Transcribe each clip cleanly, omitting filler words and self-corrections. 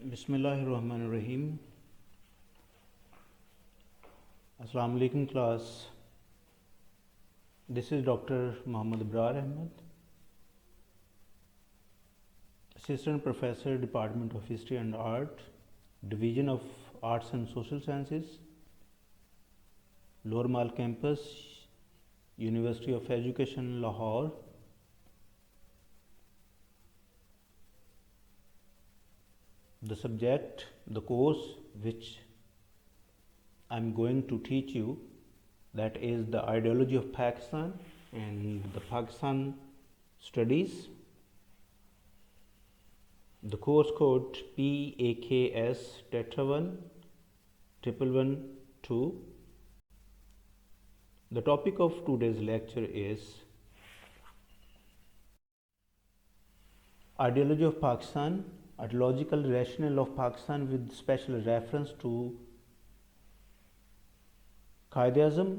Bismillahirrahmanirrahim. Assalamu alaikum class. This is Dr. Muhammad Abrar Ahmed, Assistant Professor, Department of History and Art, Division of Arts and Social Sciences, Lower Mall Campus, University of Education, Lahore. The subject, the course which I'm going to teach you, that is the ideology of Pakistan and the Pakistan studies. The course code PAKS Tetra 1 11112. The topic of today's lecture is ideology of Pakistan, ideological rationale of Pakistan with special reference to Quaid-e-Azam,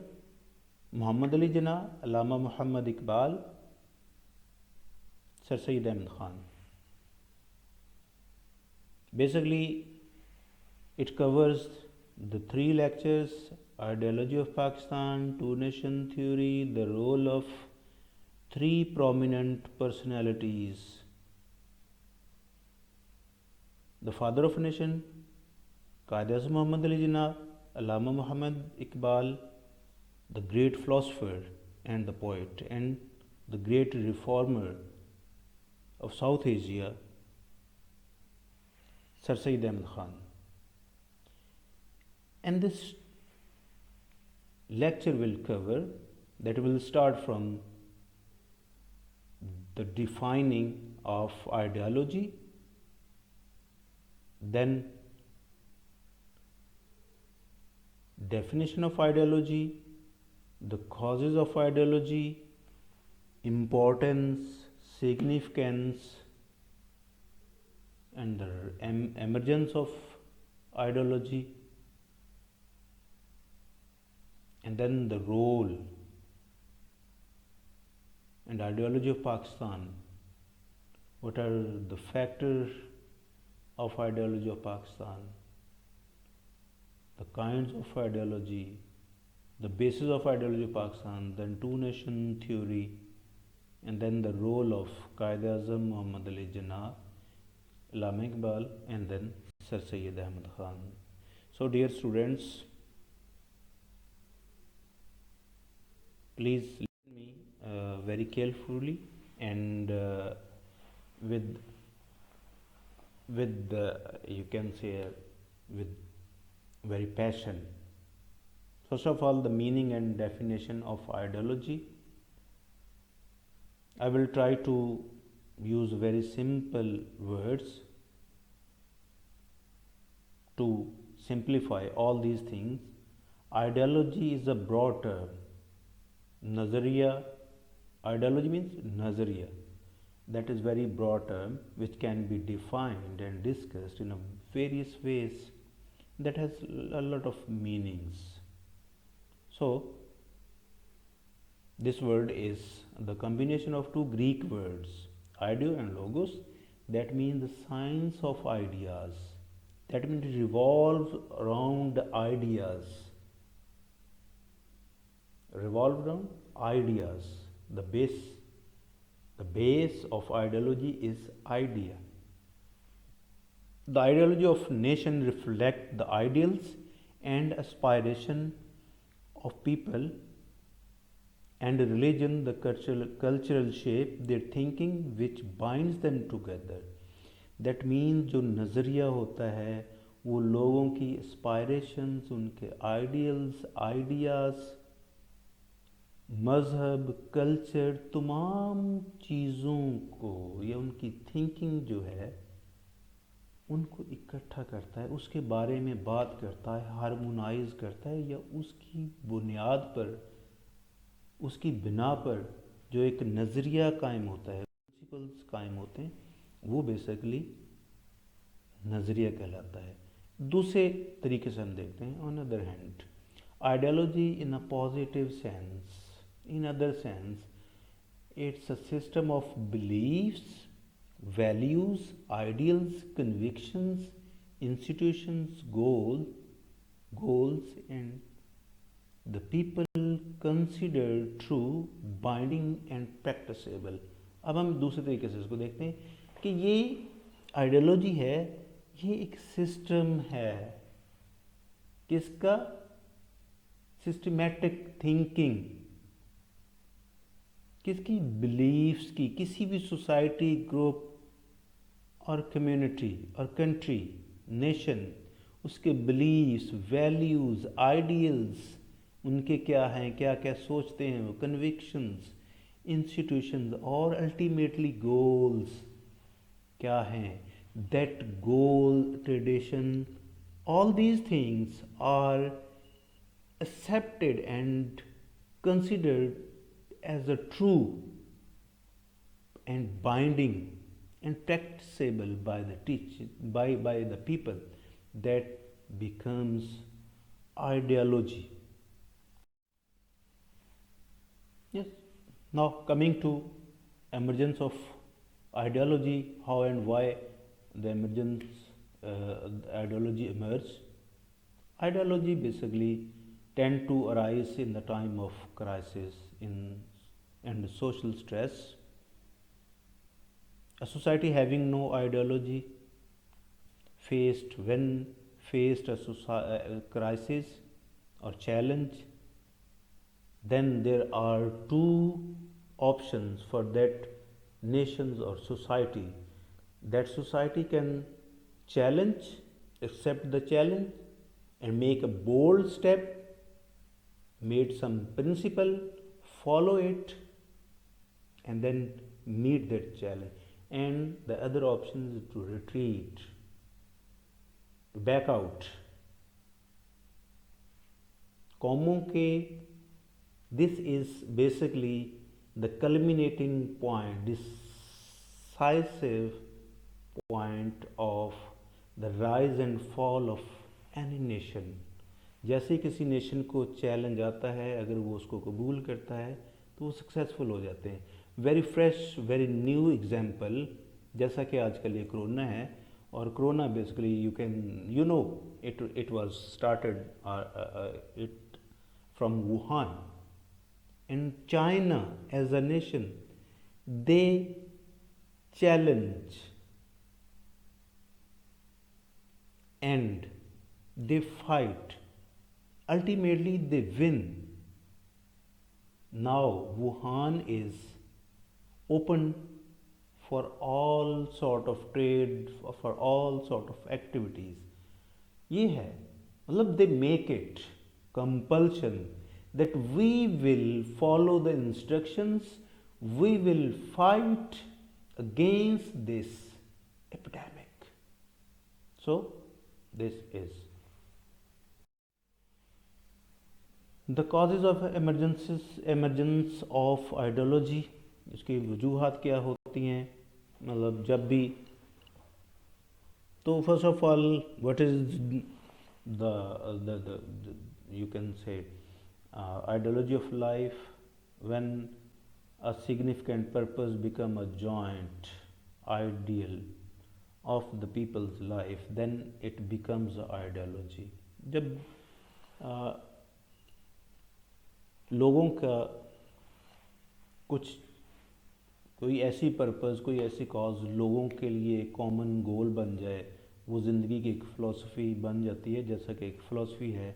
Muhammad Ali Jinnah, Allama Muhammad Iqbal, Sir Syed Ahmad Khan. Basically, it covers the three lectures: ideology of Pakistan, two-nation theory, the role of three prominent personalities: the father of a nation, Quaid-e-Azam Muhammad Ali Jinnah, Allama Muhammad Iqbal, the great philosopher and the poet, and the great reformer of South Asia, Sir Syed Ahmad Khan. And this lecture will cover, that will start from the defining of ideology, then definition of ideology, the causes of ideology, importance, significance, and the emergence of ideology, and then the role and ideology of Pakistan. What are the factors of ideology of Pakistan? The kinds of ideology, the basis of ideology of Pakistan, then two-nation theory, and then the role of Quaid-e-Azam Muhammad Ali Jinnah, Allama Iqbal, and then Sir Syed Ahmad Khan. So, dear students, please listen me very carefully and with you can say with very passion. First of all, the meaning and definition of ideology. I will try to use very simple words to simplify all these things. Ideology is a broad term. Nazariya, ideology means nazariya. That is very broad term which can be defined and discussed in various ways, that has a lot of meanings. So, this word is the combination of two Greek words, ideo and logos, that means the science of ideas. That means it revolves around ideas. Revolve around ideas. The base of ideology is idea. The ideology of nation reflects the ideals and aspiration of people, and religion the cultural shape their thinking which binds them together. That means जो नज़रिया होता है वो लोगों की aspirations, उनके ideals, ideas, मज़हब, culture, तमाम चीज़ों को या उनकी थिंकिंग जो है उनको इकट्ठा करता है, उसके बारे में बात करता है, हारमोनाइज करता है, या उसकी बुनियाद पर, उसकी बिना पर जो एक नज़रिया कायम होता है, प्रिंसिपल्स कायम होते हैं, वो बेसिकली नज़रिया कहलाता है। दूसरे तरीके से हम देखते हैं, on other hand, ideology in a positive sense, in other sense, it's a system of believes, values, ideals, convictions institutions goals and the people consider true, binding and practicable. अब हम दूसरे तरीके से इसको देखते हैं कि ये आइडियोलॉजी है, ये एक सिस्टम है, किसका? सिस्टमैटिक थिंकिंग, किसकी? बिलीफ्स की। किसी भी सोसाइटी, ग्रुप और कम्युनिटी और कंट्री, नेशन, उसके बिलीव्स, वैल्यूज़, आइडियल्स, उनके क्या हैं, क्या क्या सोचते हैं वो, कन्विक्शंस, इंस्टीट्यूशंस और अल्टीमेटली गोल्स क्या हैं? That goal, tradition, all these things are accepted and considered as a true and binding and practicable by the by the people. That becomes ideology. Yes. Now coming to emergence of ideology, how and why the emergence ideology emerged. Ideology basically tend to arise in the time of crisis and social stress. A society having no ideology when faced a crisis or challenge, then there are two options for that nations or society. That society can challenge, accept the challenge and make a bold step, made some principle, follow it and then meet that challenge. And the other option is to retreat, to back out. कौमों के, this is basically the culminating point, decisive point of the rise and fall of any nation. जैसे किसी nation को challenge आता है, अगर वो उसको कबूल करता है तो वो सक्सेसफुल हो जाते हैं. Very fresh, very new example, जैसा कि आजकल ये कोरोना है, और corona basically you know it was started it from Wuhan in China. As a nation they challenge and they fight, ultimately they win. Now Wuhan is open for all sort of trade, for all sort of activities. ये है, मतलब they make it compulsion that we will follow the instructions, we will fight against this epidemic. So this is the causes of emergence of ideology. इसकी वजूहात क्या होती हैं, मतलब जब भी, तो first of all what is the you can say ideology of life. When a significant purpose become a joint ideal of the people's life, then it becomes an ideology. जब लोगों का कोई ऐसी पर्पस, कोई ऐसी कॉज लोगों के लिए कॉमन गोल बन जाए, वो ज़िंदगी की एक फ़िलासफ़ी बन जाती है. जैसा कि एक फ़िलासफ़ी है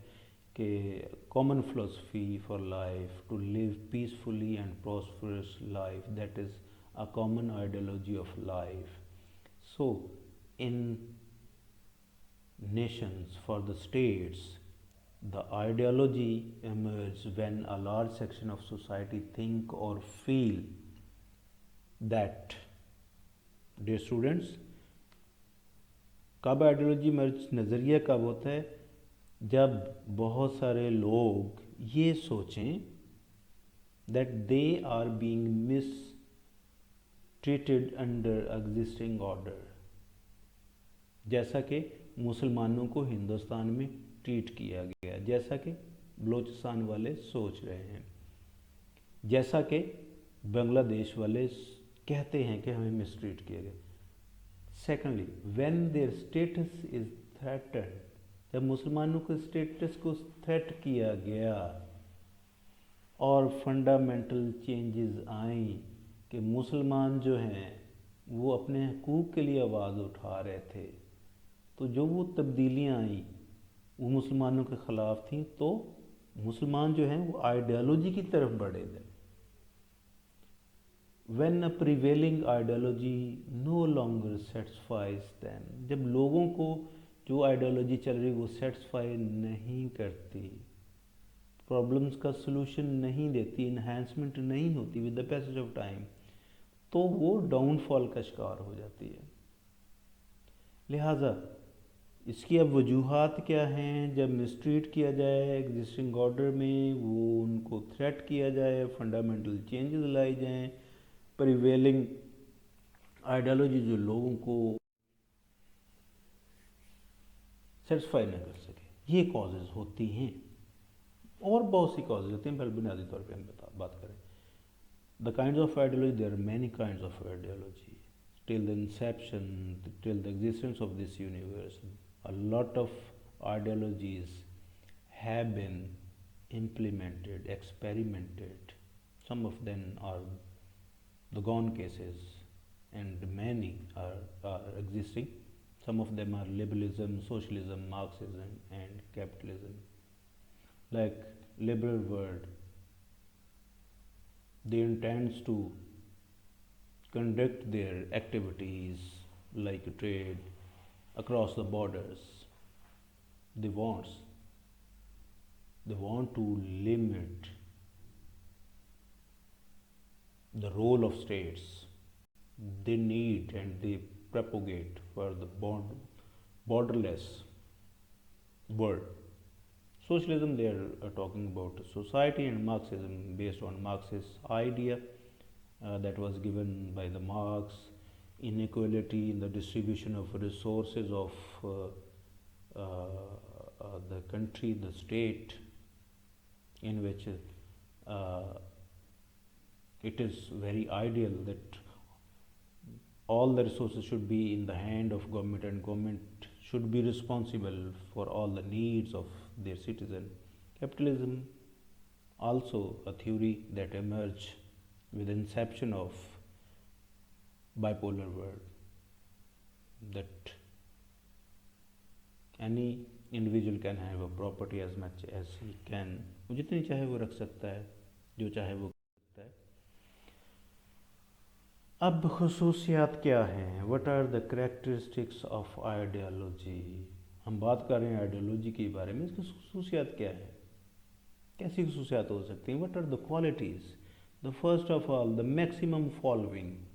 कि common philosophy for life, to live peacefully and prosperous life, that is a common ideology of life. So in nations, for the states, the ideology emerges when a large section of society think or feel that. Dear students, कब ideology मर्ज, नज़रिया कब होता है? जब बहुत सारे लोग ये सोचें that they are being mistreated under existing order. जैसा कि मुसलमानों को हिंदुस्तान में ट्रीट किया गया, जैसा कि बलोचिस्तान वाले सोच रहे हैं, जैसा कि बांग्लादेश वाले कहते हैं कि हमें मिसट्रीट किया गया. Secondly, when their status is threaten, जब मुसलमानों के स्टेटस को थ्रेट किया गया और फंडामेंटल चेंजेस आई कि मुसलमान जो हैं वो अपने हकूक़ के लिए आवाज़ उठा रहे थे, तो जो वो तब्दीलियाँ आई वो मुसलमानों के ख़िलाफ़ थी, तो मुसलमान जो हैं वो आइडियालॉजी की तरफ बढ़े थे। When a prevailing ideology no longer satisfies them, जब लोगों को जो आइडियोलॉजी चल रही वो सेटिस्फाई नहीं करती, प्रॉब्लम्स का सलूशन नहीं देती, इन्हांसमेंट नहीं होती with the passage of time, तो वो डाउनफॉल का शिकार हो जाती है। लिहाजा इसकी अब वजूहात क्या हैं? जब मिसट्रीट किया जाए एग्जिस्टिंग ऑर्डर में, वो उनको थ्रेट किया जाए, फंडामेंटल चेंजेस लाई जाएं, प्रिवेलिंग आइडियोलॉजी जो लोगों को सेटिस्फाई न कर सके, ये कॉजेज़ होती हैं। और बहुत सी कॉजेज़ होती हैं, पहले बुनियादी तौर पे हम बात करें the kinds of ideology. There are many kinds of ideology till the inception, till the existence of this universe. A lot of ideologies have been implemented, experimented. Some of them are the gone cases, and many are existing. Some of them are liberalism, socialism, Marxism, and capitalism. Like liberal world, they intends to conduct their activities like trade across the borders. They want to limit the role of states. They need and they propagate for the borderless world. Socialism, they are talking about society, and Marxism based on Marxist idea that was given by the Marx, inequality in the distribution of resources of the country, the state, in which it is very ideal that all the resources should be in the hand of government, and government should be responsible for all the needs of their citizen. Capitalism, also a theory that emerged with the inception of bipolar world, that any individual can have a property as much as he can, वो जितनी चाहे वो रख सकता है, जो चाहे वो कर सकता है। अब खसूसियात क्या हैं? What are the characteristics of ideology? हम बात कर रहे हैं आइडियोलॉजी के बारे में, इसकी खसूसियात क्या है, कैसी खसूसियात हो सकती हैं? What are the qualities? The first of all, the maximum following.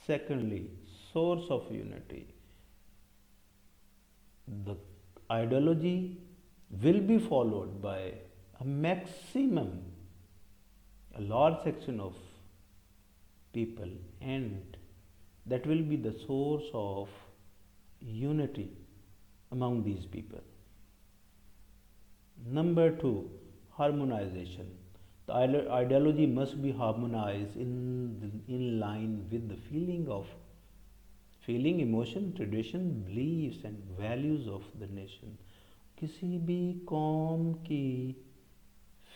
Secondly, source of unity. The ideology will be followed by a maximum, a large section of people, and that will be the source of unity among these people. Number two, harmonization. The ideology must be harmonized in line with the feeling, emotion, tradition, beliefs and values of the nation. किसी भी कौम की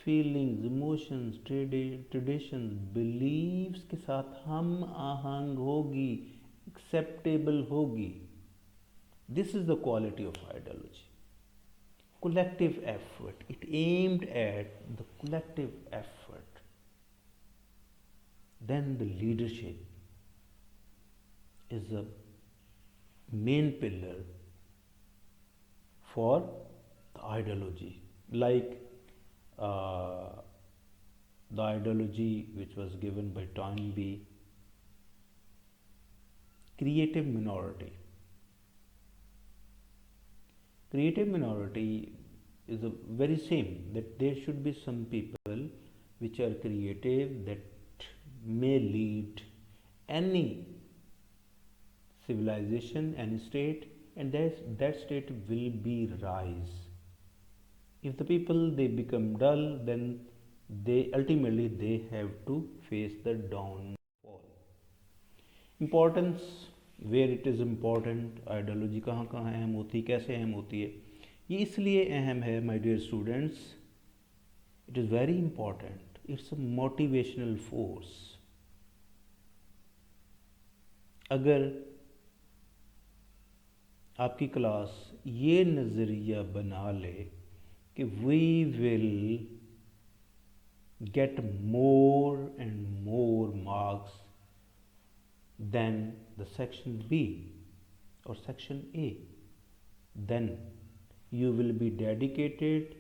feelings, emotions, tradition, beliefs के साथ हम आहंग होगी, acceptable होगी. This is the quality of ideology. Collective effort. It aimed at the collective effort. Then the leadership is the main pillar for the ideology. Like the ideology which was given by Toynbee, creative minority. Creative minority is the very same, that there should be some people which are creative that may lead any civilization, any state, and that state will be rise. If the people they become dull, then they ultimately they have to face the downfall. Importance where it is important, ideology कहाँ कहाँ अहम होती है, कैसे अहम होती है। ये इसलिए अहम है my dear students, it is very important, it's a motivational force. अगर आपकी क्लास ये नज़रिया बना ले कि we will get more and more marks than the section B or section A, then you will be dedicated,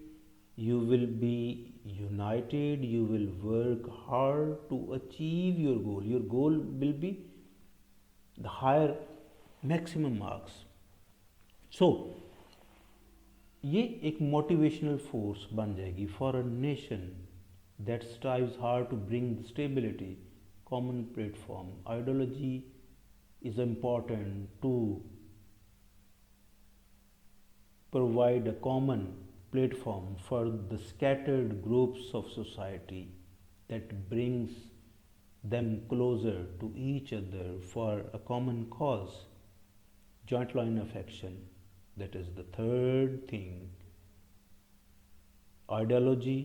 you will be united, you will work hard to achieve your goal. Your goal will be the higher maximum marks. So ये एक motivational force बन जाएगी for a nation that strives hard to bring stability, common platform. Ideology is important to provide a common platform for the scattered groups of society that brings them closer to each other for a common cause, joint line of action. That is the third thing. Ideology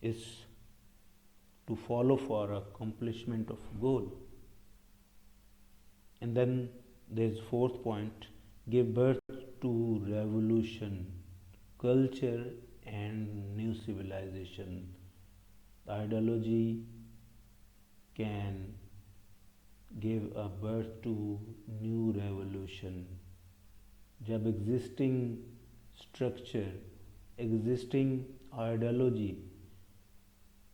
is to follow for accomplishment of goal. And then there is fourth point, give birth to revolution, culture and new civilization. The ideology can give a birth to new revolution. जब existing structure, existing ideology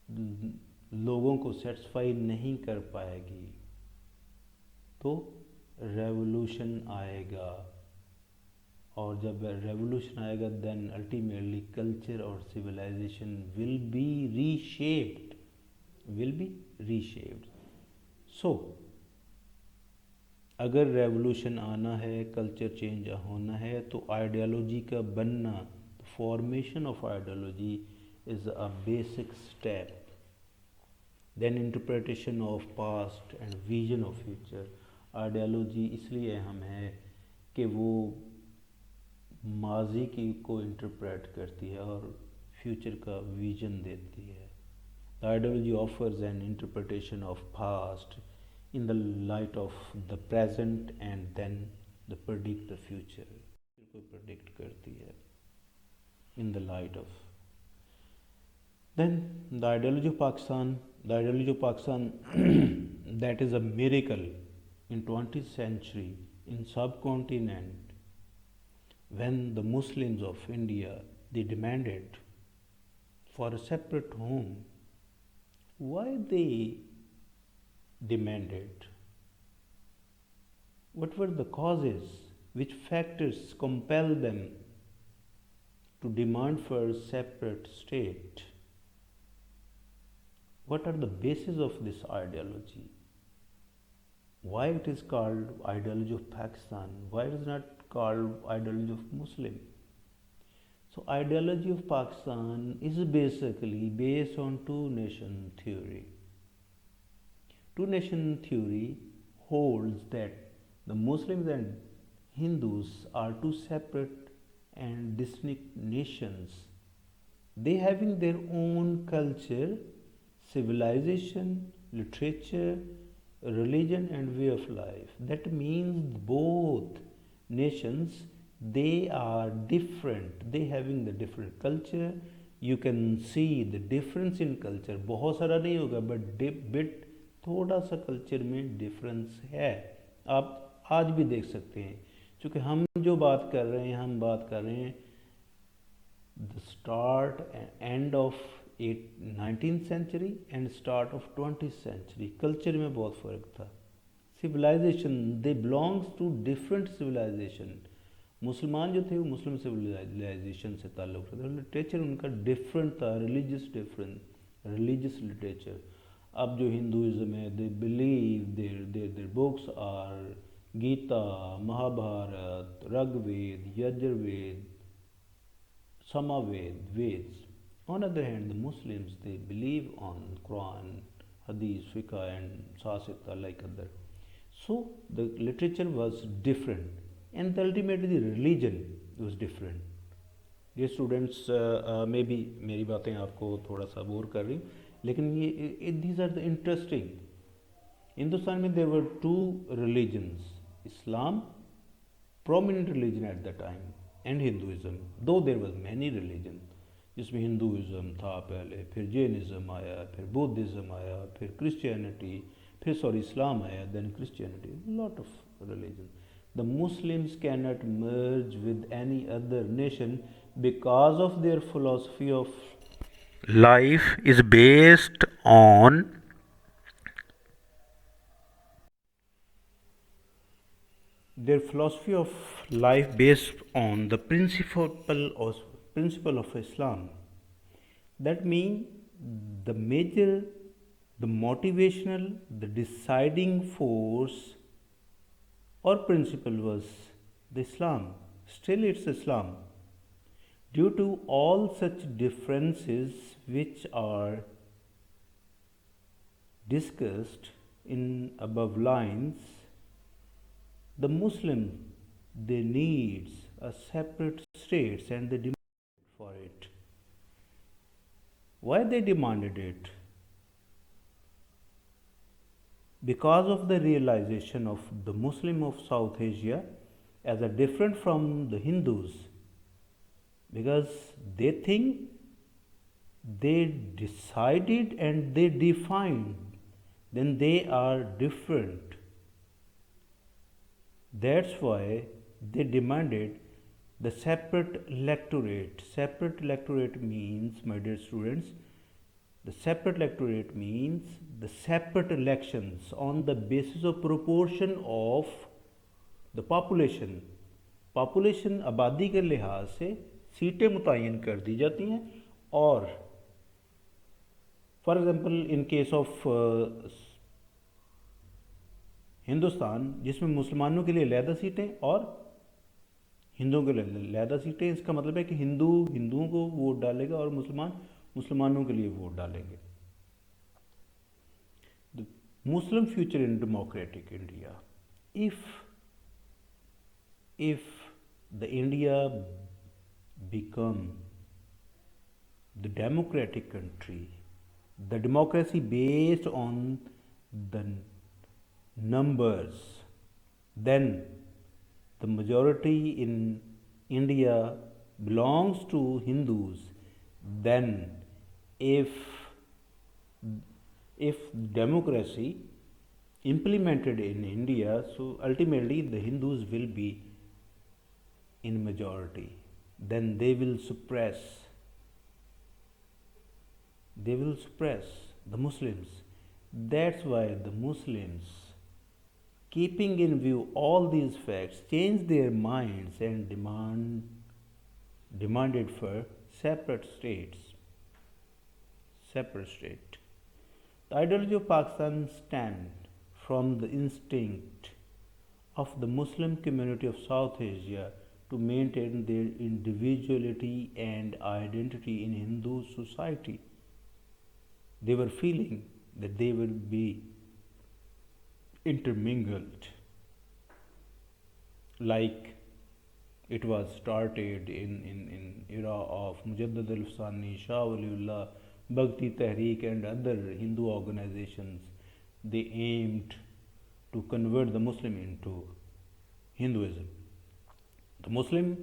लोगों को satisfy नहीं कर पाएगी तो revolution आएगा, और जब रेवोल्यूशन आएगा देन अल्टीमेटली कल्चर और सिविलाइजेशन विल बी रीशेप्ड। सो अगर रेवोल्यूशन आना है, कल्चर चेंज होना है, तो आइडियोलॉजी का बनना, formation of ideology is a basic step. Then interpretation of past and vision of future. Ideology इसलिए अहम है कि वो माजी की को इंटरप्रेट करती है और फ्यूचर का विजन देती है। The ideology offers an interpretation of past in the light of the present and then the predict the future को predict करती है in the light of. Then the ideology of Pakistan that is a miracle in 20th century in subcontinent, when the Muslims of India, they demanded for a separate home. Why they demanded? What were the causes? Which factors compelled them to demand for a separate state? What are the basis of this ideology? Why it is called ideology of Pakistan? Why it is not called ideology of Muslim? So ideology of Pakistan is basically based on two-nation theory. Two-nation theory holds that the Muslims and Hindus are two separate and distinct nations. They having their own culture, civilization, literature, religion and way of life. That means both nations, they are different, they having the different culture. You can see the difference in culture, बहुत सारा नहीं होगा but थोड़ा सा culture में difference है, आप आज भी देख सकते हैं। क्योंकि हम जो बात कर रहे हैं, हम बात कर रहे हैं the start end of 19th century and start of 20th century. Culture में बहुत फ़र्क था। Civilization, they belongs to different civilization. मुसलमान जो थे वो मुस्लिम सिविलाइजेशन से ताल्लुक़ रखते थे, लिटरेचर उनका डिफरेंट था, रिलीजियस लिटरेचर। अब जो हिंदुज़म है, they believe their books are Gita, Mahabharata, Rigveda, Yajurveda, Samaved, Veds. On the other hand, the Muslims, they believe on Quran, Hadith, Fiqh and Sasita like other. So the literature was different, and ultimately the religion was different. ये students may be मेरी बातें आपको थोड़ा सा bore कर रही हूँ, लेकिन ये these are the interesting. Hindustan में there were two religions, Islam prominent religion at the time and Hinduism, though there was many religion, जिसमें हिंदुइज्म था पहले, फिर जैनिज्म आया, फिर बुद्धिज्म आया, फिर क्रिश्चियनिटी, फिर इस्लाम आया, then Christianity, lot of religion. The Muslims cannot merge with any other nation because of their philosophy of life is based on their philosophy of life based on the principle of Islam. That means the major, the motivational, the deciding force or principle was the Islam. Still, it's Islam. Due to all such differences which are discussed in above lines, the Muslim, they needs a separate states and they demanded for it. Why they demanded it? Because of the realization of the Muslim of South Asia as a different from the Hindus, because they think they decided and they defined, then they are different. That's why they demanded the separate electorate. Separate electorate means, my dear students, the separate electorate means the separate elections on the basis of proportion of the population. Population आबादी के लिहाज से सीटें मुतय्यन कर दी जाती हैं. और for example in case of Hindustan, जिसमें मुसलमानों के लिए अलहदा सीटें और हिंदुओं के लिए अलहदा सीटें, इसका मतलब है कि हिंदुओं को वोट डालेगा और मुसलमानों के लिए वोट डालेंगे. The Muslim future in democratic India, if the India become the democratic country, the democracy based on the numbers, then the majority in India belongs to Hindus. Then if democracy implemented in India, so ultimately the Hindus will be in majority. Then they will suppress the Muslims. That's why the Muslims, keeping in view all these facts, changed their minds and demanded for separate states. Separate state. The ideology of Pakistan stands from the instinct of the Muslim community of South Asia to maintain their individuality and identity in Hindu society. They were feeling that they will be intermingled, like it was started in era of Mujaddid al-Afsani, Shah Waliullah, Bhakti Tehreek and other Hindu organizations. They aimed to convert the Muslim into Hinduism. The Muslims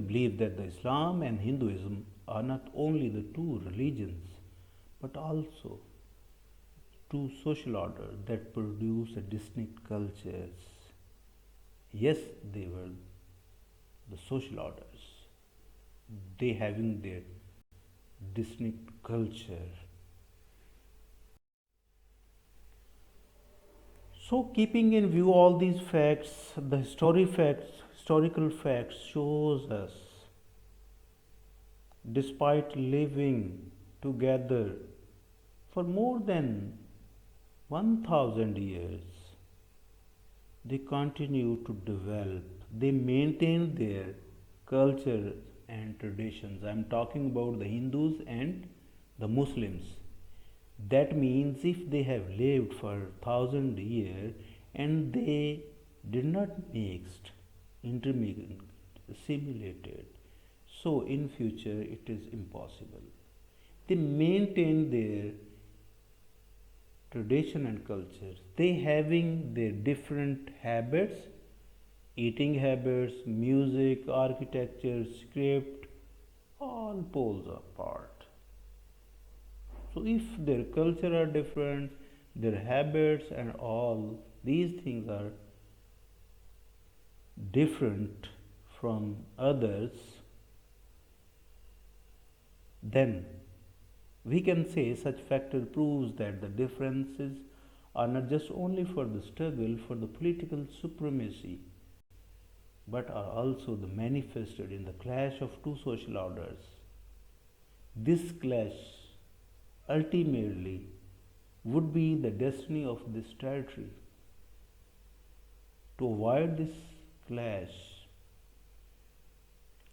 believe that the Islam and Hinduism are not only the two religions, but also two social orders that produce a distinct cultures. Yes, they were the social orders, they having their distinct culture. So, keeping in view all these facts, the historical facts shows us, despite living together for more than 1000 years, they continue to develop, they maintain their culture and traditions. I am talking about the Hindus and the Muslims. That means if they have lived for 1,000 years and they did not mixed, intermingled, assimilated, so in future it is impossible. They maintain their tradition and culture. They having their different habits, eating habits, music, architecture, script, all poles apart. So if their culture are different, their habits and all these things are different from others, then we can say such factor proves that the differences are not just only for the struggle for the political supremacy, but are also the manifested in the clash of two social orders. This clash ultimately would be the destiny of this territory. To avoid this clash,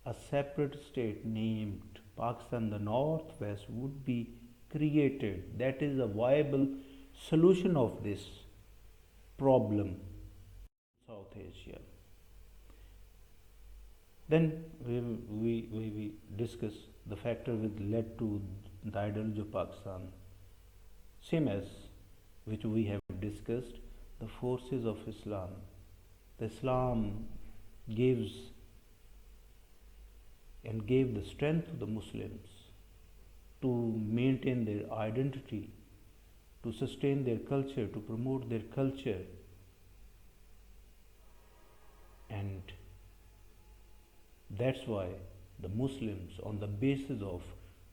a separate state named Pakistan, the Northwest, would be created. That is a viable solution of this problem, South Asia. Then we discuss the factor which led to the ideology of Pakistan. Same as which we have discussed, the forces of Islam. The Islam gives and gave the strength to the Muslims to maintain their identity, to sustain their culture, to promote their culture. And that's why the Muslims, on the basis of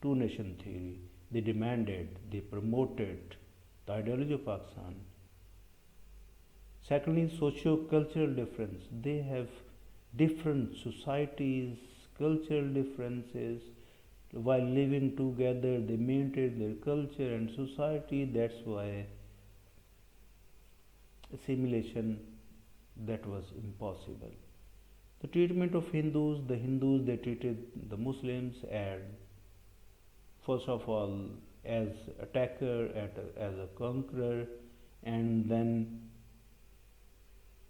two nation theory, they demanded, they promoted the ideology of Pakistan. Secondly, socio-cultural difference. They have different societies, cultural differences. While living together, they maintain their culture and society. That's why assimilation that was impossible. The treatment of Hindus, they treated the Muslims as, first of all, as attacker, as a conqueror, and then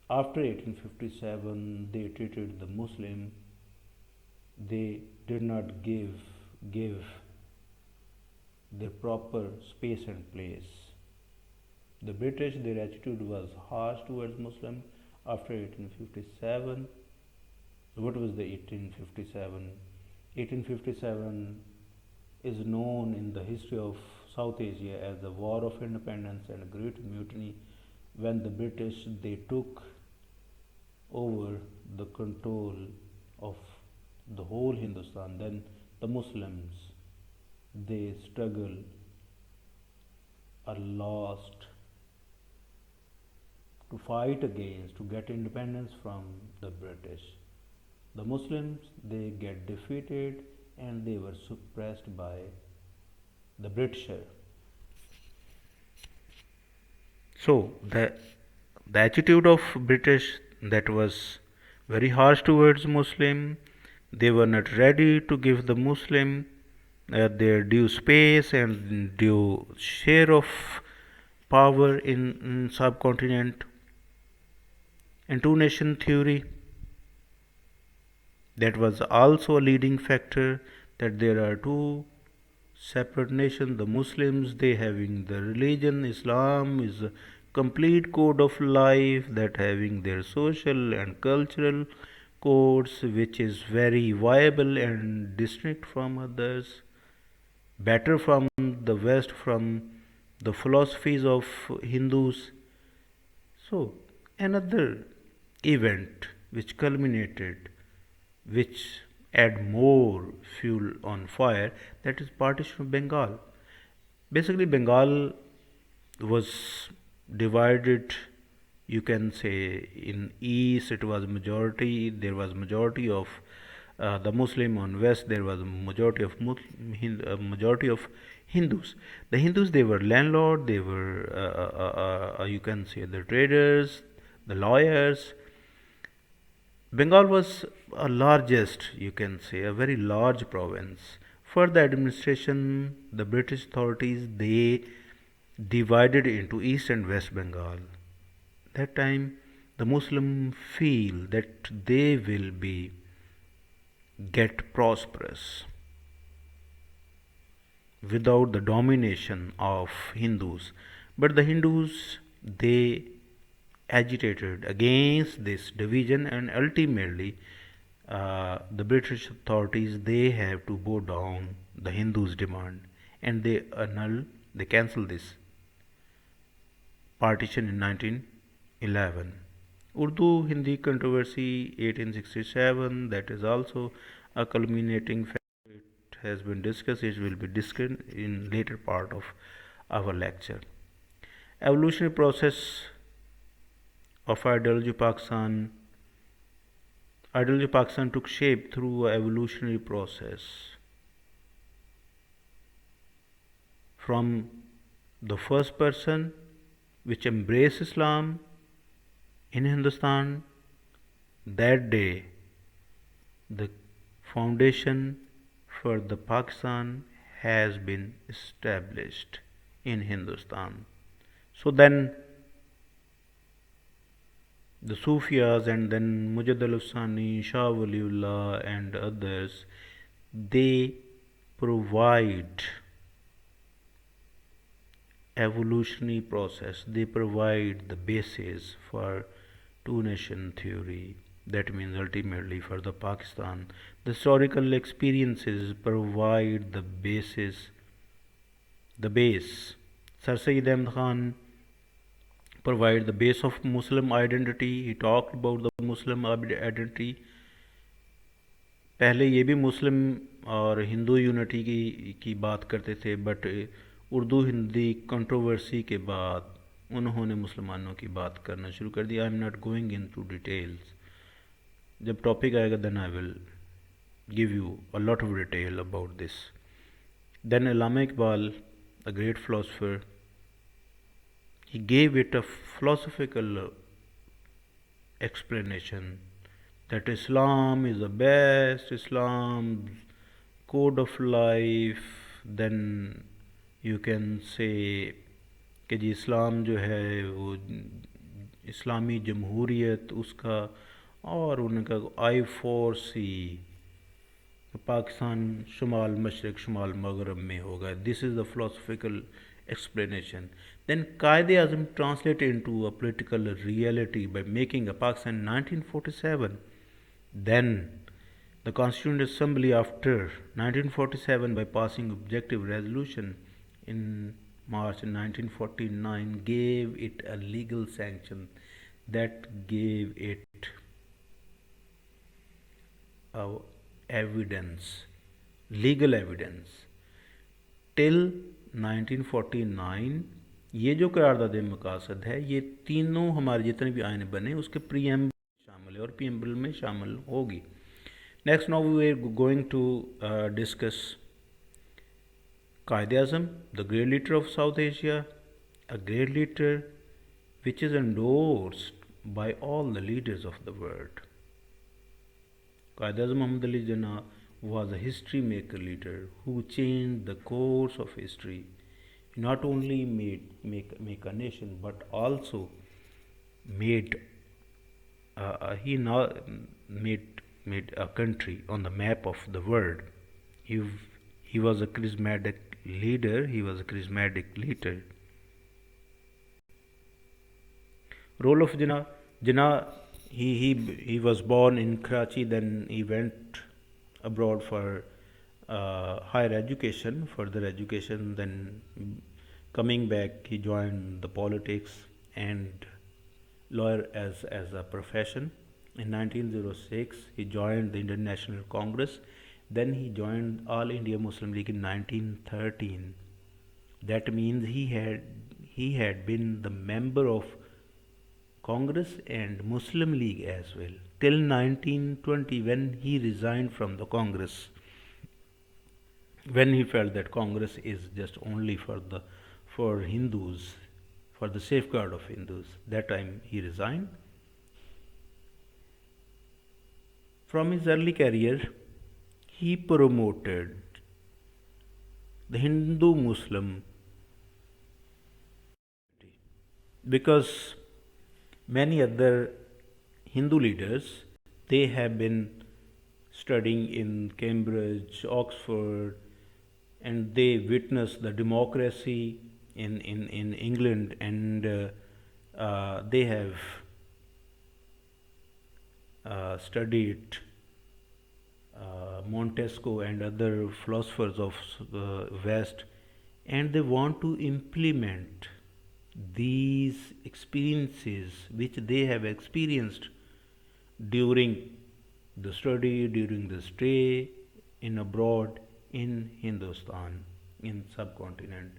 after 1857 they treated the Muslim, they did not give their proper space and place. The British, their attitude was harsh towards Muslim after 1857. What was the 1857? 1857 is known in the history of South Asia as the War of Independence and Great Mutiny, when the British, they took over the control of the whole Hindustan. Then the Muslims, they struggle, are lost to fight against, to get independence from the British. The Muslims, they get defeated and they were suppressed by the Britisher. So the attitude of British, that was very harsh towards Muslim. They were not ready to give the Muslim their due space and due share of power in subcontinent. And two nation theory, that was also a leading factor, that there are two separate nations. The Muslims, they having the religion, Islam is a complete code of life, that having their social and cultural codes, which is very viable and distinct from others, better from the West, from the philosophies of Hindus. So another event which culminated, which add more fuel on fire, that is partition of Bengal. Basically, Bengal was divided, you can say, in east it was majority, there was majority of the Muslim. On west there was a majority of majority of Hindus. The Hindus, they were landlord, they were you can say the traders, the lawyers. Bengal was a largest, you can say, a very large province. For the administration, the British authorities, they divided into East and West Bengal. That time the Muslim feel that they will be get prosperous without the domination of Hindus. But the Hindus, they agitated against this division, and ultimately the British authorities, they have to bow down the Hindus' demand, and they cancel this partition in 1911. Urdu Hindi controversy 1867, that is also a culminating factor. It has been discussed, it will be discussed in later part of our lecture. Evolutionary process of ideology Pakistan. Ideology Pakistan took shape through an evolutionary process from the first person which embraced Islam in Hindustan. That day the foundation for the Pakistan has been established in Hindustan. So then the Sufiyas, and then Mujaddid al-Sani, Shah Waliullah and others, they provide evolutionary process, they provide the basis for two nation theory. That means ultimately for the Pakistan, the historical experiences provide the basis, the base. Sir Sayyid Ahmad Khan provide the base of Muslim identity. He talked about the Muslim identity. पहले ये भी मुस्लिम और Hindu unity की बात करते थे, but Urdu Hindi controversy के बाद उन्होंने मुसलमानों की बात करना शुरू कर दिया. I am not going into details. जब टॉपिक आएगा then I will give you a lot of detail about this. Then Allama Iqbal, a great philosopher, he gave it a philosophical explanation that Islam is the best, Islam's code of life. Then you can say कि जी इस्लाम जो है वो इस्लामी जमहूरियत उसका, और उनका I4C Pakistan शुमाल मशरक़ शुमाल मगरब में होगा. This is the philosophical explanation. Then Qaid-e-Azam translated into a political reality by making a Pakistan in 1947. Then the Constituent Assembly after 1947 by passing objective resolution in March 1949 gave it a legal sanction, that gave it evidence, legal evidence. Till 1949 ये जो करारदाद मकासद है, ये तीनों हमारे जितने भी ion बने उसके प्रीएम्बल शामिल है और प्रीएम्बल में शामिल होगी. Next now we are going to discuss Qaid-e-Azam, the great leader of South Asia, a great leader which is endorsed by all the leaders of the world. Qaid-e-Azam Muhammad Ali Jinnah was a history maker leader who changed the course of history. He not only make a nation, but also made made a country on the map of the world. He was a charismatic leader. He was a charismatic leader. Role of Jinnah. Jinnah, he was born in Karachi. Then he went abroad for higher education, further education. Then coming back, he joined the politics and lawyer as a profession. In 1906, he joined the Indian National Congress. Then he joined All India Muslim League in 1913. That means he had been the member of Congress and Muslim League as well till 1920, when he resigned from the Congress, when he felt that Congress is just only for Hindus, for the safeguard of Hindus. That time he resigned. From his early career, he promoted the Hindu-Muslim because many other Hindu leaders, they have been studying in Cambridge, Oxford, and they witnessed the democracy in England, and they have studied Montesquieu and other philosophers of West, and they want to implement these experiences which they have experienced during the study, during the stay in abroad in Hindustan, in subcontinent.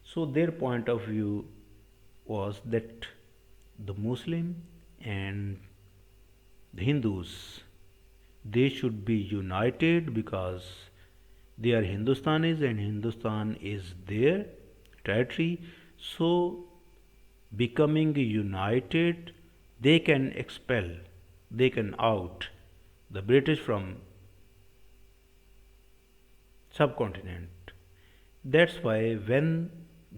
So their point of view was that the Muslim and the Hindus, they should be united because they are Hindustanis and Hindustan is their territory. So becoming united, they can expel, they can out the British from subcontinent. That's why when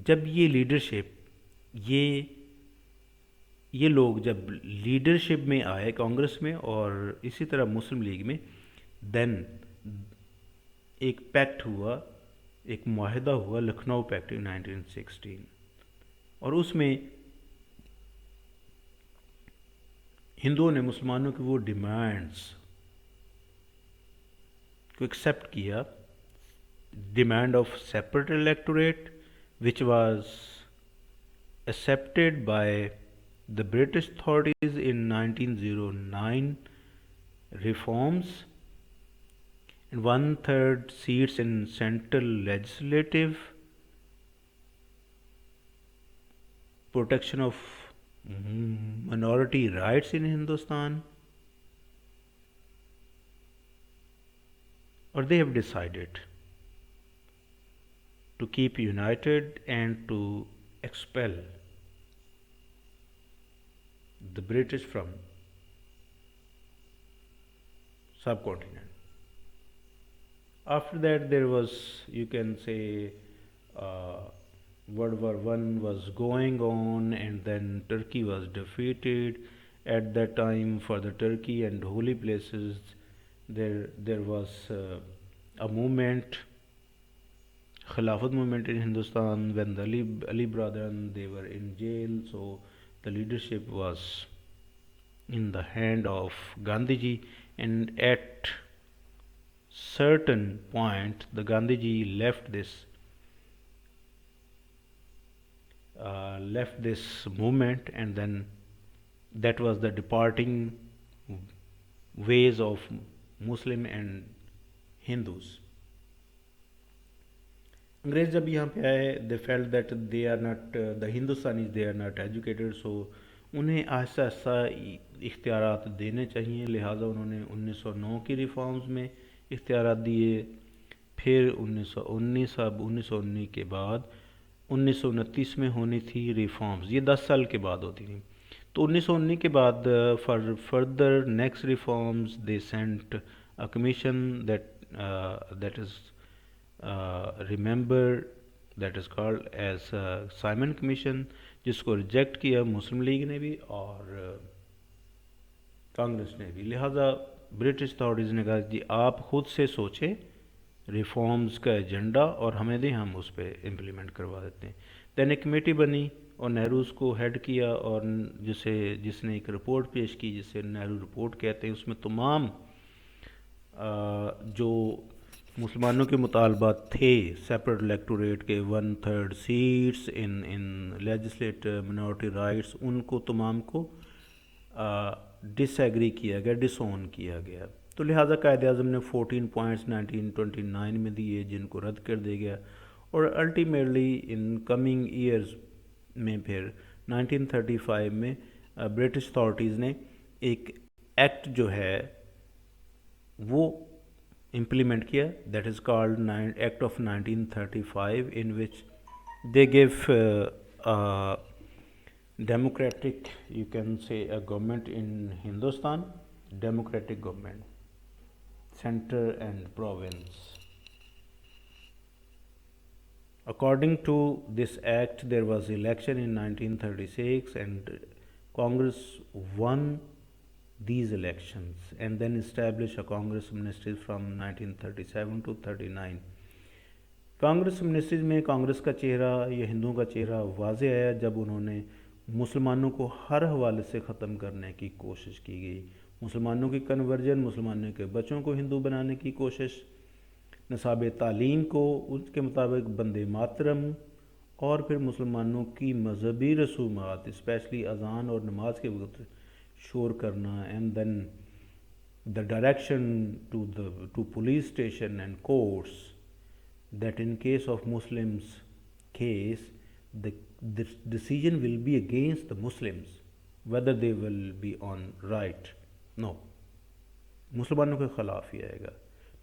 जब ये leadership ये लोग जब leadership में आए कांग्रेस में और इसी तरह मुस्लिम लीग में, देन एक पैक्ट हुआ, एक माहिदा हुआ, लखनऊ पैक्ट इन 1916, और उसमें हिंदुओं ने मुसलमानों की वो डिमांड्स को एक्सेप्ट किया. Demand of separate electorate which was accepted by the British authorities in 1909 reforms, and 1/3 seats in central legislative, protection of minority rights in Hindustan, or they have decided to keep united and to expel the British from subcontinent. After that, there was, you can say, World War I was going on, and then Turkey was defeated. At that time, for the Turkey and holy places, there was a movement, Khilafat movement in Hindustan, when the Ali Brethren, they were in jail, so the leadership was in the hand of Gandhiji, and at certain point the Gandhiji left this movement, and then that was the departing ways of Muslim and Hindus. अंग्रेज जब यहाँ पे आए, they felt that they are not, the Hindustanis they are not educated, so उन्हें आहिस्ता आहिस्ता इख्तियारात देने चाहिए. लिहाजा उन्होंने 1909 की रिफॉर्म्स में इख्तियारात दिए. फिर 1919, अब 1919 के बाद 1929 में होनी थी रिफॉर्म्स, ये 10 साल के बाद होती थी. तो 1919 के बाद for further next reforms they sent a commission that is remember, that is called as Simon commission, जिसको रिजेक्ट किया मुस्लिम लीग ने भी और कांग्रेस ने भी. लिहाजा ब्रिटिश अथॉरिटीज़ ने कहा जी आप खुद से सोचें रिफॉर्म्स का एजेंडा और हमें दें, हम उस पर इम्प्लीमेंट करवा देते हैं. दैन एक कमेटी बनी और नेहरू को हेड किया, और जिसने एक रिपोर्ट पेश की जिसे नेहरू रिपोर्ट कहते हैं. उसमें तमाम जो मुसलमानों के मुतालबात थे सेपरेट इलेक्टोरेट के, 1/3 seats in legislative, minority rights, उनको तमाम को डिसएग्री किया गया, डिसोन किया गया. तो लिहाजा कायद-ए-आज़म ने 14 पॉइंट्स 1929 में दिए जिनको रद्द कर दिया गया. और अल्टीमेटली इन कमिंग ईयर्स में फिर 1935 में ब्रिटिश अथॉरिटीज़ ने एक एक्ट जो है वो implement किया, that is called Act of 1935, in which they give a democratic, you can say, a government in Hindustan, democratic government, center and province. According to this act, there was election in 1936 and Congress won these elections and then established a Congress ministries from 1937 to 39. Congress ministries में कांग्रेस का चेहरा या हिंदुओं का चेहरा वाज़े आया जब उन्होंने मुसलमानों को हर हवाले से ख़त्म करने की कोशिश की गई। मुसलमानों की कन्वर्जन, मुसलमानों के बच्चों को हिंदू बनाने की कोशिश, नसाब तालीम को उसके मुताबिक बंदे मातरम, और फिर मुसलमानों की मजहबी रसूमात स्पेशली अज़ान और नमाज के वक्त शोर करना, and then the direction to police station and courts that in case of Muslims case the decision will be against the Muslims whether they will be on right, no, मुसलमानों के ख़िलाफ़ ही आएगा।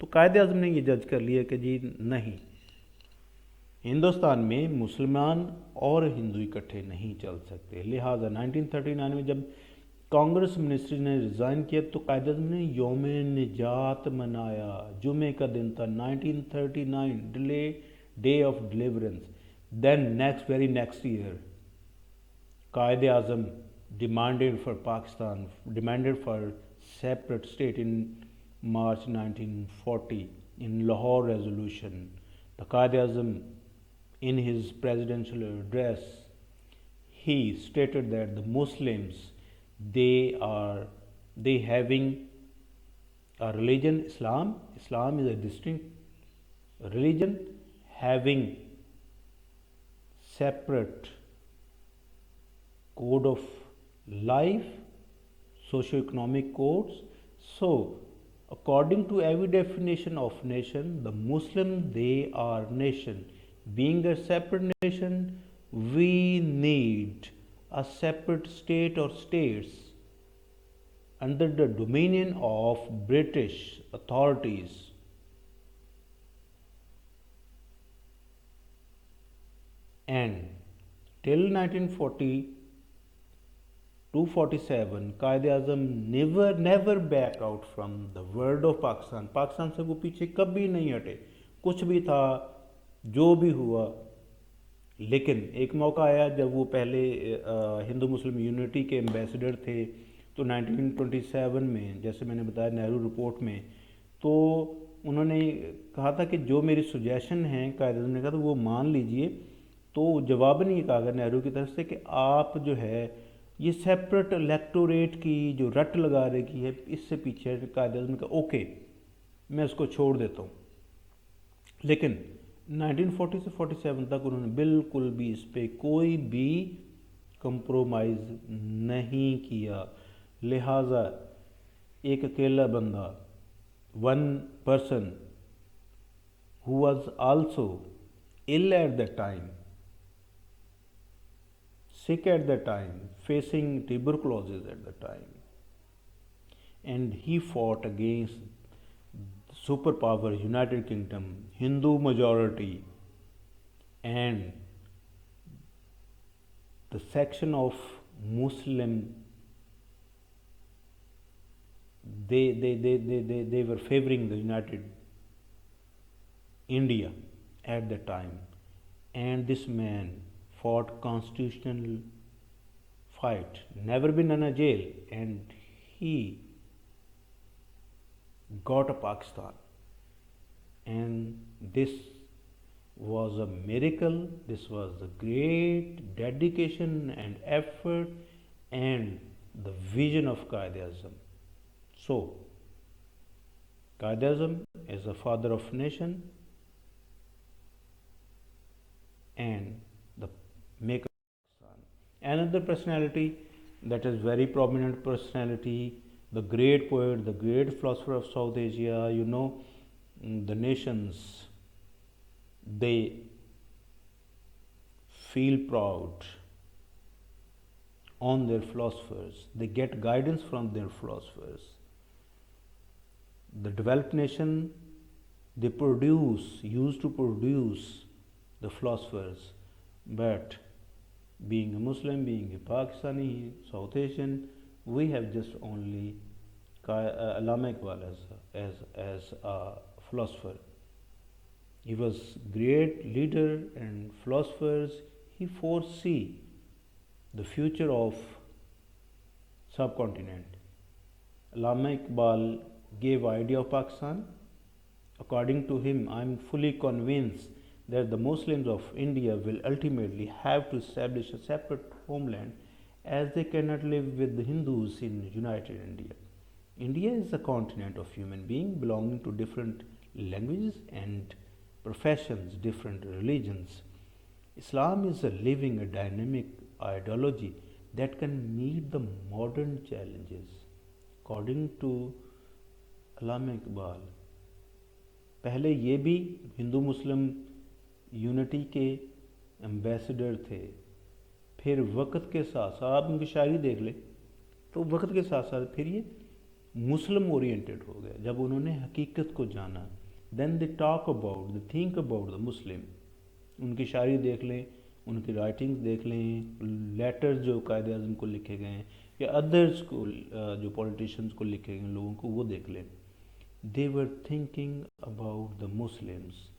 तो कायदे आज़म ने ये जज कर लिया कि जी नहीं, हिंदुस्तान में मुसलमान और हिंदू इकट्ठे नहीं चल सकते। लिहाजा 1939 में जब कांग्रेस मिनिस्ट्री ने रिज़ाइन किया तो कायदे आज़म ने योम निजात मनाया। जुमे का दिन था 1939, delay day of deliverance. Then very next year Quaid-e Azam demanded for separate state in March 1940 in Lahore resolution. The Quaid-e Azam in his presidential address he stated that the Muslims they having a religion, Islam is a distinct religion having separate code of life, socio-economic codes. So according to every definition of nation, the Muslim they are nation. Being a separate nation, we need a separate state or states under the dominion of British authorities. And till 1940 to 47, Quaid-e-Azam never back out from the word of Pakistan. Pakistan से वो पीछे कभी नहीं हटे, कुछ भी था जो भी हुआ। लेकिन एक मौका आया जब वो पहले हिंदू मुस्लिम यूनिटी के एम्बेसडर थे, तो 1927 में जैसे मैंने बताया नेहरू रिपोर्ट में, तो उन्होंने कहा था कि जो मेरी सुजेशन है, कायदे ने कहा तो वो मान लीजिए। तो जवाबन ये कहा गया नेहरू की तरफ से कि आप जो है ये सेपरेट इलेक्टोरेट की जो रट लगा रखी है, इससे पीछे कायदे ने कहा ओके मैं इसको छोड़ देता हूँ। लेकिन 1940 से 47 तक उन्होंने बिल्कुल भी इस पर कोई भी कंप्रोमाइज़ नहीं किया। लिहाजा एक अकेला बंदा, one person who was also ill at the time, sick at the time, facing tuberculosis at the time, and he fought against superpower United Kingdom, Hindu majority, and the section of Muslim, they were favoring the United India at the time, and this man fought constitutional fight, never been in a jail, and he got a Pakistan. And this was a miracle, this was a great dedication and effort and the vision of Quaid-e-Azam. So, Quaid-e-Azam is the father of nation and the maker of Pakistan. Another personality that is very prominent personality, the great poet, the great philosopher of South Asia, the nations, they feel proud on their philosophers, they get guidance from their philosophers. The developed nation, they used to produce the philosophers, but being a Muslim, being a Pakistani, South Asian, we have just only Allama Iqbal as a philosopher. He was great leader and philosophers. He foresee the future of subcontinent. Allama Iqbal gave idea of Pakistan. According to him, I am fully convinced that the Muslims of India will ultimately have to establish a separate homeland as they cannot live with the Hindus in united India. India is a continent of human beings belonging to different languages and professions, different religions. Islam is a living, a dynamic ideology that can meet the modern challenges. According to Allama Iqbal, पहले ये भी Hindu Muslim unity के ambassador थे, फिर वक्त के साथ साथ आप उनकी शायरी देख लें तो वक्त के साथ साथ फिर ये मुस्लिम ओरिएंटेड हो गया जब उन्होंने हकीकत को जाना. Then they talk about the think about the Muslim. उनकी शायरी देख लें, उनकी राइटिंग्स देख लें, लेटर्स जो कायदे आज़म को लिखे गए हैं या अदर्स को जो पॉलिटिशियंस को लिखे गए लोगों को वो देख लें. They were thinking about the Muslims.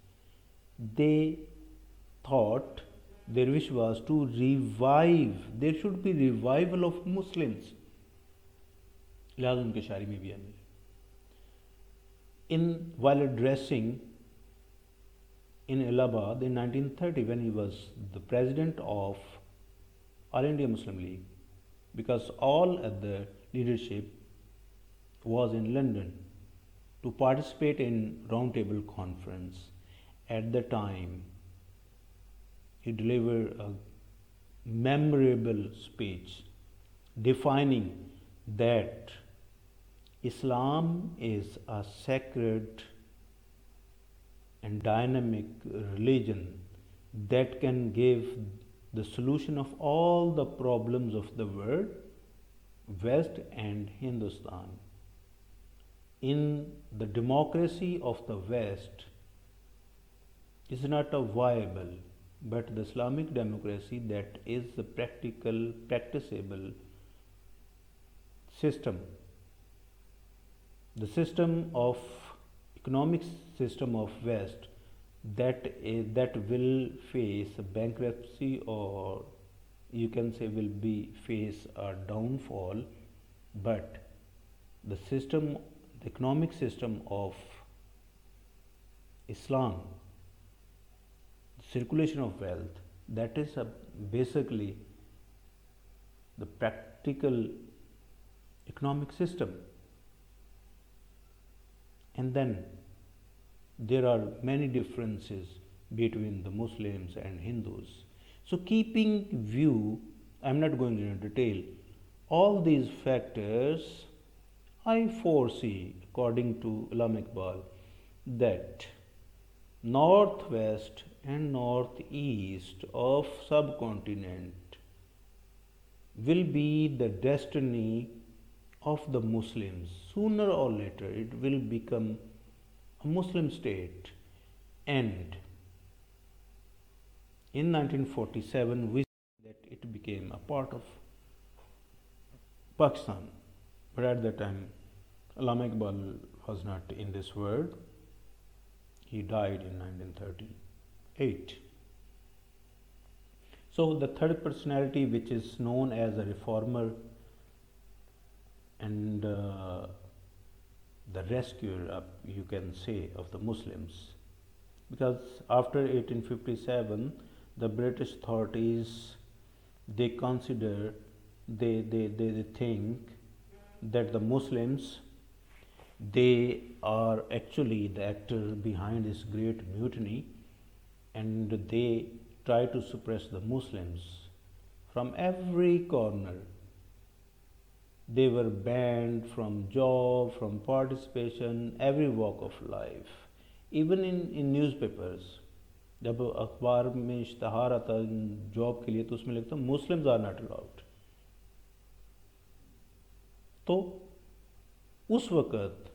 They thought their wish was to revive. There should be revival of Muslims. लिहाजा उनके शायरी में भी है. While addressing in Allahabad in 1930 when he was the president of All India Muslim League, because all other leadership was in London to participate in roundtable conference. At the time, he delivered a memorable speech defining that Islam is a sacred and dynamic religion that can give the solution of all the problems of the world, West and Hindustan. In the democracy of the West is not a viable, but the Islamic democracy that is the practical, practicable system. The system of economic system of West that will face a bankruptcy, or you can say will be face a downfall, but the system, the economic system of Islam, circulation of wealth, that is basically the practical economic system. And then there are many differences between the Muslims and Hindus. So keeping view, I am not going into detail, all these factors, I foresee, according to Allama Iqbal, that northwest and northeast of subcontinent will be the destiny of the Muslims. Sooner or later it will become a Muslim state, and in 1947 we see that it became a part of Pakistan. But at that time Allama Iqbal was not in this world. He died in 1938. So the third personality, which is known as a reformer and the rescuer, you can say, of the Muslims, because after 1857 the British authorities, they consider, they think that the Muslims, they are actually the actor behind this great mutiny, and they try to suppress the Muslims from every corner. They were banned from job, from participation, every walk of life. Even in newspapers, जब अखबार में इश्तहार आता job के लिए तो उसमें लिखता Muslims are not allowed. तो उस वक़्त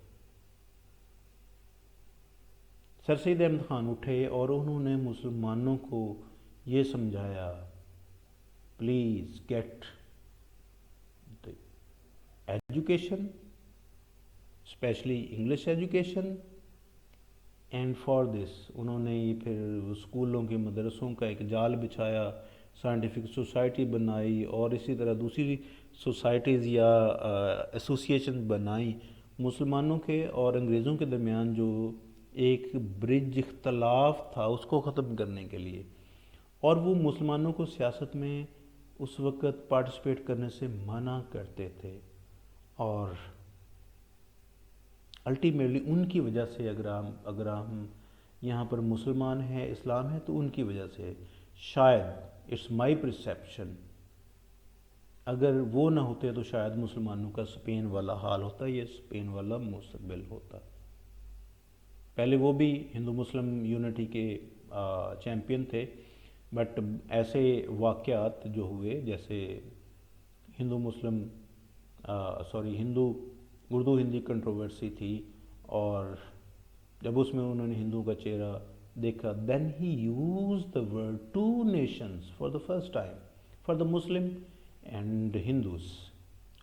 सर सैयद अहमद ख़ान उठे और उन्होंने मुसलमानों को ये समझाया, please get the education, specially English education, and for this उन्होंने ये फिर स्कूलों के मदरसों का एक जाल बिछाया, साइंटिफिक सोसाइटी बनाई और इसी तरह दूसरी सोसाइटीज़ या एसोसिएशन बनाई मुसलमानों के और अंग्रेज़ों के दरमियान जो एक ब्रिज इख्तलाफ था उसको ख़त्म करने के लिए। और वो मुसलमानों को सियासत में उस वक़्त पार्टिसिपेट करने से मना करते थे। और अल्टीमेटली उनकी वजह से अगर हम यहाँ पर मुसलमान हैं, इस्लाम है, तो उनकी वजह से शायद, इट्स माई परसेप्शन, अगर वो ना होते तो शायद मुसलमानों का स्पेन वाला हाल होता या स्पेन वाला मुस्तकबिल होता। पहले वो भी हिंदू मुस्लिम यूनिटी के चैम्पियन थे, बट ऐसे वाक़यात जो हुए जैसे हिंदू मुस्लिम हिंदू उर्दू हिंदी कंट्रोवर्सी थी, और जब उसमें उन्होंने हिंदू का चेहरा देखा, then he use the word two nations for the first time for the Muslim and Hindus.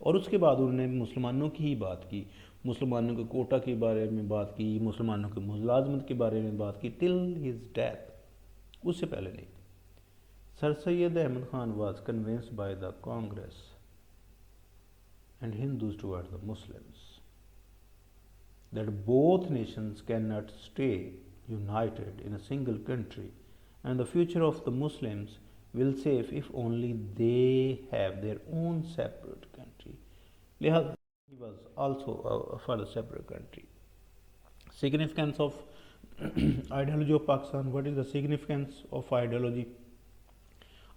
और उसके बाद उन्होंने मुसलमानों की ही बात की, मुसलमानों के कोटा के बारे में बात की, मुसलमानों के मुलाजमत के बारे में बात की, टिल हिज डेथ, उससे पहले नहीं। Sir Syed Ahmad Khan was convinced by the Congress and Hindus towards the Muslims that both nations cannot stay united in a single country, and the future of the Muslims will safe if only they have their own separate country. Lihaz, he was also for the separate country. Significance of ideology of Pakistan. What is the significance of ideology?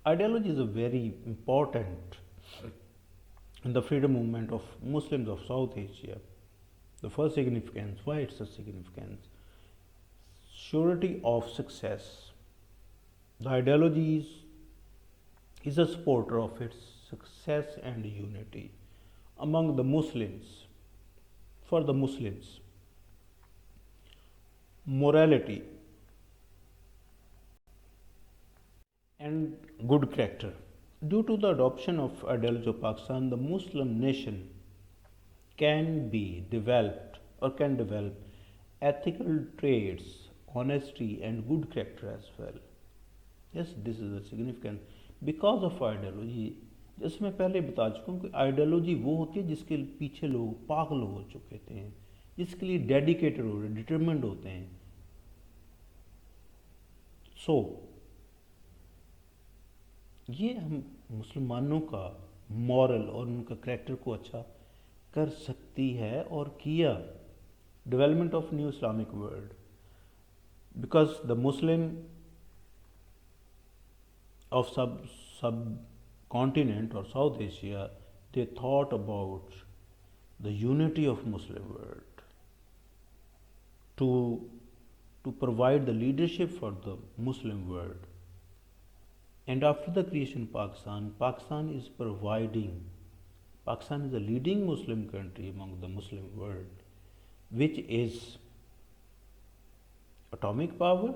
Ideology is a very important in the freedom movement of Muslims of South Asia. The first significance, why it's a significance? Surety of success. The ideology is a supporter of its success and unity among the Muslims. For the Muslims, morality and good character. Due to the adoption of ideology of Pakistan, the Muslim nation can be developed or can develop ethical traits, honesty and good character as well. Yes, this is a significant because of ideology. जैसे मैं पहले बता चुका हूँ कि ideology वो होती है जिसके पीछे लोग पागल हो चुके थे, जिसके लिए डेडिकेटेड हो रहे, डिटरमिन्ड होते हैं। सो ये हम मुसलमानों का मॉरल और उनका करैक्टर को अच्छा कर सकती है और किया। Development of new Islamic world, because the Muslim of subcontinent or South Asia, they thought about the unity of Muslim world to provide the leadership for the Muslim world. And after the creation of Pakistan is providing. Pakistan is a leading Muslim country among the Muslim world, which is atomic power.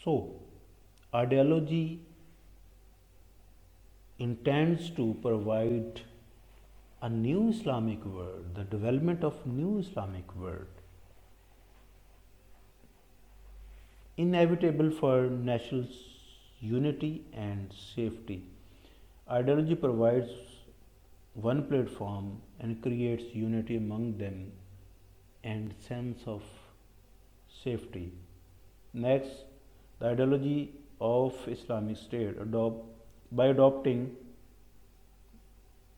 So, ideology intends to provide a new Islamic world, the development of new Islamic world, inevitable for national unity and safety. Ideology provides one platform and creates unity among them and sense of safety. Next, the ideology of Islamic State. By adopting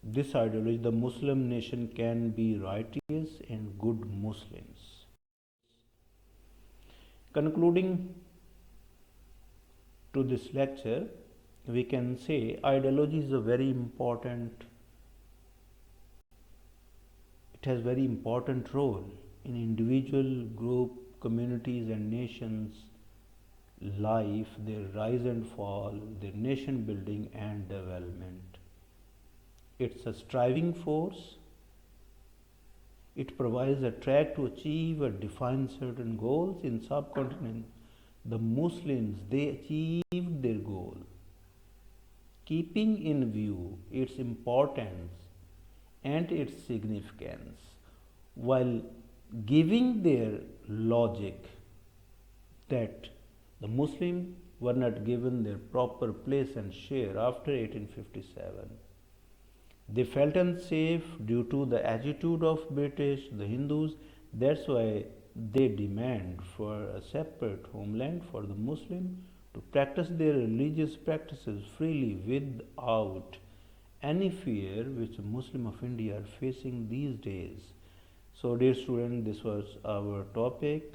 this ideology, the Muslim nation can be righteous and good Muslims. Concluding to this lecture, we can say ideology is a very important, it has very important role in individual, group, communities and nations life, their rise and fall, their nation building and development. It's a striving force. It provides a track to achieve or define certain goals in subcontinent. The Muslims, they achieved their goal, keeping in view its importance and its significance, while giving their logic that the Muslims were not given their proper place and share after 1857. They felt unsafe due to the attitude of British, the Hindus. That's why they demand for a separate homeland for the Muslim to practice their religious practices freely without any fear which Muslim of India are facing these days. So dear student, this was our topic,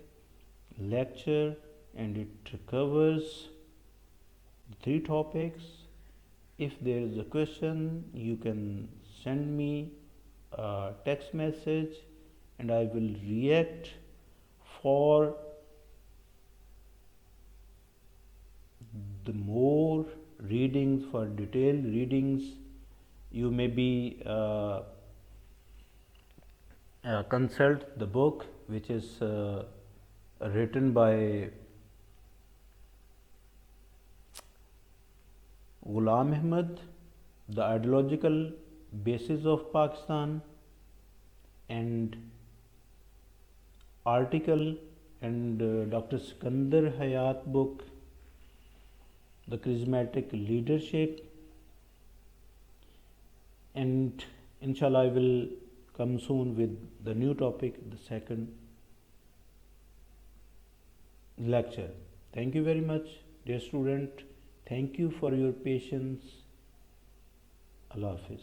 lecture, and it covers three topics. If there is a question, you can send me a text message and I will react. For the more readings, for detailed readings, you may be consult the book which is written by Ghulam Ahmad, The Ideological Basis of Pakistan, and article and Dr. Sikandar Hayat book, The Charismatic Leadership, and inshallah I will come soon with the new topic, the second lecture. Thank you very much, dear student. Thank you for your patience. Allah Hafiz.